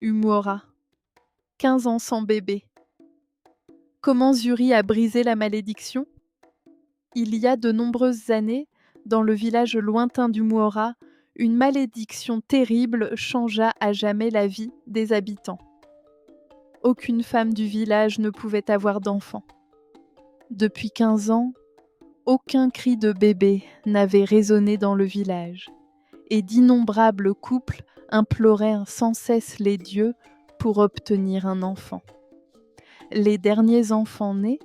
Umuora, 15 ans sans bébé. Comment Zuri a brisé la malédiction? Il y a de nombreuses années, dans le village lointain d'Umuora, une malédiction terrible changea à jamais la vie des habitants. Aucune femme du village ne pouvait avoir d'enfant. Depuis 15 ans, aucun cri de bébé n'avait résonné dans le village, et d'innombrables couples imploraient sans cesse les dieux pour obtenir un enfant. Les derniers enfants nés,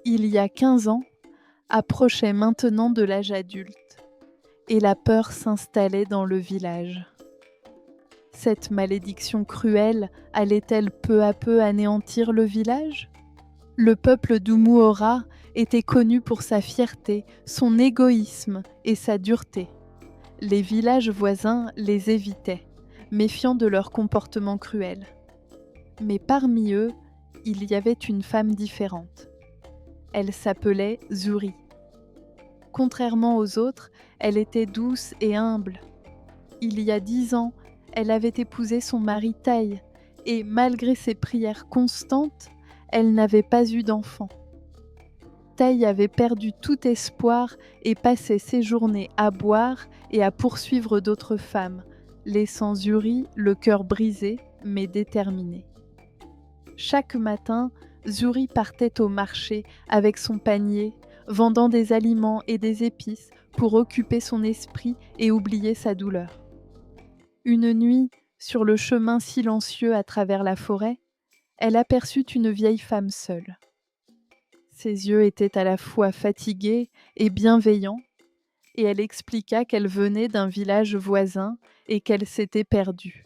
il y a 15 ans, approchaient maintenant de l'âge adulte, et la peur s'installait dans le village. Cette malédiction cruelle allait-elle peu à peu anéantir le village? Le peuple d'Umuora était connu pour sa fierté, son égoïsme et sa dureté. Les villages voisins les évitaient, méfiant de leur comportement cruel. Mais parmi eux, il y avait une femme différente. Elle s'appelait Zuri. Contrairement aux autres, elle était douce et humble. Il y a 10 ans, elle avait épousé son mari Tai, et malgré ses prières constantes, elle n'avait pas eu d'enfant. Tai avait perdu tout espoir et passait ses journées à boire et à poursuivre d'autres femmes, laissant Zuri le cœur brisé mais déterminé. Chaque matin, Zuri partait au marché avec son panier, vendant des aliments et des épices pour occuper son esprit et oublier sa douleur. Une nuit, sur le chemin silencieux à travers la forêt, elle aperçut une vieille femme seule. Ses yeux étaient à la fois fatigués et bienveillants, et elle expliqua qu'elle venait d'un village voisin et qu'elle s'était perdue.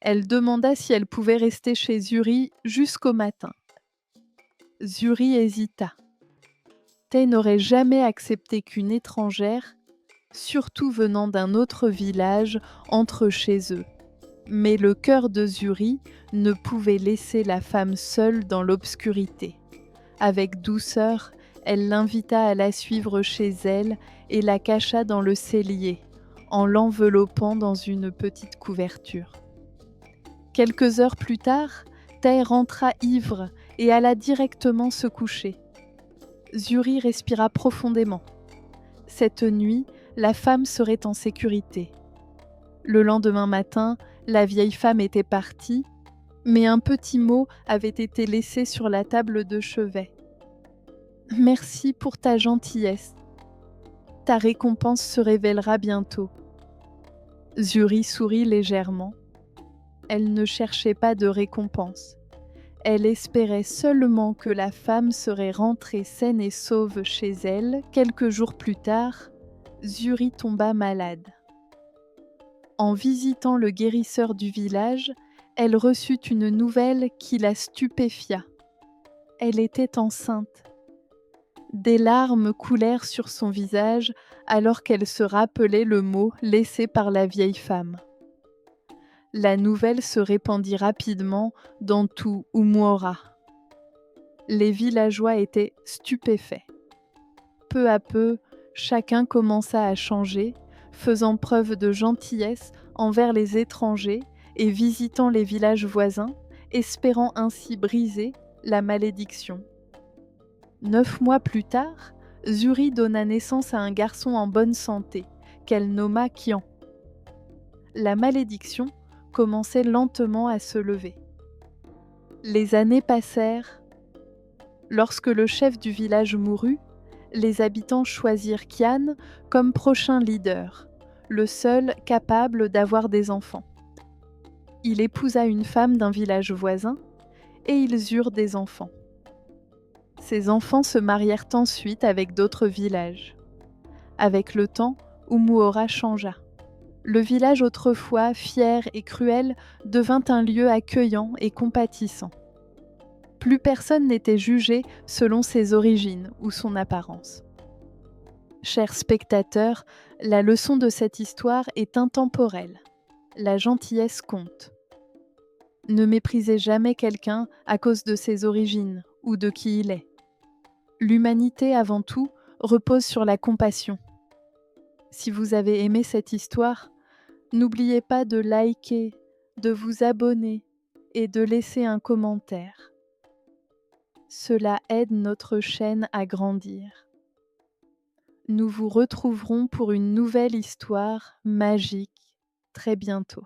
Elle demanda si elle pouvait rester chez Zuri jusqu'au matin. Zuri hésita. Tai n'aurait jamais accepté qu'une étrangère, surtout venant d'un autre village, entre chez eux. Mais le cœur de Zuri ne pouvait laisser la femme seule dans l'obscurité. Avec douceur, elle l'invita à la suivre chez elle et la cacha dans le cellier, en l'enveloppant dans une petite couverture. Quelques heures plus tard, Tai rentra ivre et alla directement se coucher. Zuri respira profondément. Cette nuit, la femme serait en sécurité. Le lendemain matin, la vieille femme était partie, mais un petit mot avait été laissé sur la table de chevet. « Merci pour ta gentillesse. Ta récompense se révélera bientôt. » Zuri sourit légèrement. Elle ne cherchait pas de récompense. Elle espérait seulement que la femme serait rentrée saine et sauve chez elle. Quelques jours plus tard, Zuri tomba malade. En visitant le guérisseur du village, elle reçut une nouvelle qui la stupéfia. Elle était enceinte. Des larmes coulèrent sur son visage alors qu'elle se rappelait le mot laissé par la vieille femme. La nouvelle se répandit rapidement dans tout Umuora. Les villageois étaient stupéfaits. Peu à peu, chacun commença à changer, faisant preuve de gentillesse envers les étrangers et visitant les villages voisins, espérant ainsi briser la malédiction. 9 mois plus tard, Zuri donna naissance à un garçon en bonne santé, qu'elle nomma Kian. La malédiction commençait lentement à se lever. Les années passèrent. Lorsque le chef du village mourut, les habitants choisirent Kian comme prochain leader, le seul capable d'avoir des enfants. Il épousa une femme d'un village voisin et ils eurent des enfants. Ces enfants se marièrent ensuite avec d'autres villages. Avec le temps, Umuora changea. Le village autrefois fier et cruel devint un lieu accueillant et compatissant. Plus personne n'était jugé selon ses origines ou son apparence. Chers spectateurs, la leçon de cette histoire est intemporelle. La gentillesse compte. Ne méprisez jamais quelqu'un à cause de ses origines ou de qui il est. L'humanité avant tout repose sur la compassion. Si vous avez aimé cette histoire, n'oubliez pas de liker, de vous abonner et de laisser un commentaire. Cela aide notre chaîne à grandir. Nous vous retrouverons pour une nouvelle histoire magique très bientôt.